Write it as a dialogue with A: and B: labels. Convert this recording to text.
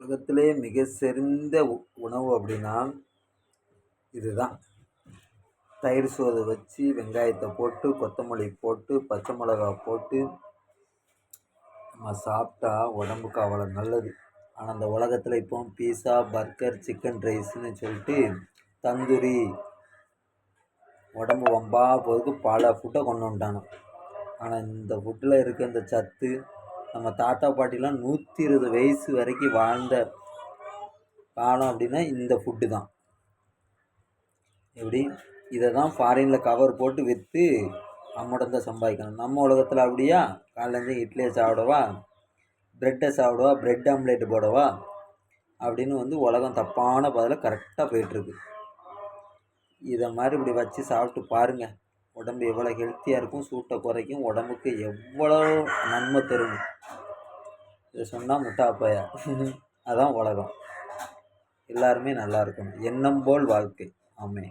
A: உலகத்திலே மிக சிறந்த உணவு அப்படின்னா இதுதான். தயிர் சோறு வச்சு வெங்காயத்தை போட்டு கொத்தமல்லி போட்டு பச்சை மிளகா போட்டு நம்ம சாப்பிட்டா உடம்புக்கு அவ்வளோ நல்லது. ஆனால் அந்த உலகத்தில் இப்போ பீஸா பர்கர் சிக்கன் ரைஸ்ன்னு சொல்லிட்டு தந்தூரி உடம்பு வம்பா போகிறதுக்கு பல ஃபுட்டை கொண்டு வந்துட்டாங்க. ஆனால் இந்த ஃபுட்டில் இருக்க இந்த சத்து நம்ம தாத்தா பாட்டிலாம் 120 வயசு வரைக்கும் வாழ்ந்த காலம் அப்படின்னா இந்த ஃபுட்டு தான். எப்படி இதை தான் ஃபாரினில் கவர் போட்டு விற்று அம்மடம் தான் சம்பாதிக்கணும். நம்ம உலகத்தில் அப்படியா? காலையிலேருந்து இட்லியை சாப்பிடவா, ப்ரெட்டை சாப்பிடவா, ப்ரெட் ஆம்லேட்டு போடவா அப்படின்னு உலகம் தப்பான பதில் கரெக்டாக போயிட்டுருக்கு. இதை மாதிரி இப்படி வச்சு சாப்பிட்டு பாருங்கள், உடம்பு எவ்வளோ ஹெல்த்தியாக இருக்கும், சூட்டை குறைக்கும், உடம்புக்கு எவ்வளோ நன்மை தரும். இதை சொன்னால் முட்டாப்பையா அதான் உலகம். எல்லாருமே நல்லா இருக்கணும். எண்ணம் போல் வாழ்க்கை. ஆமே.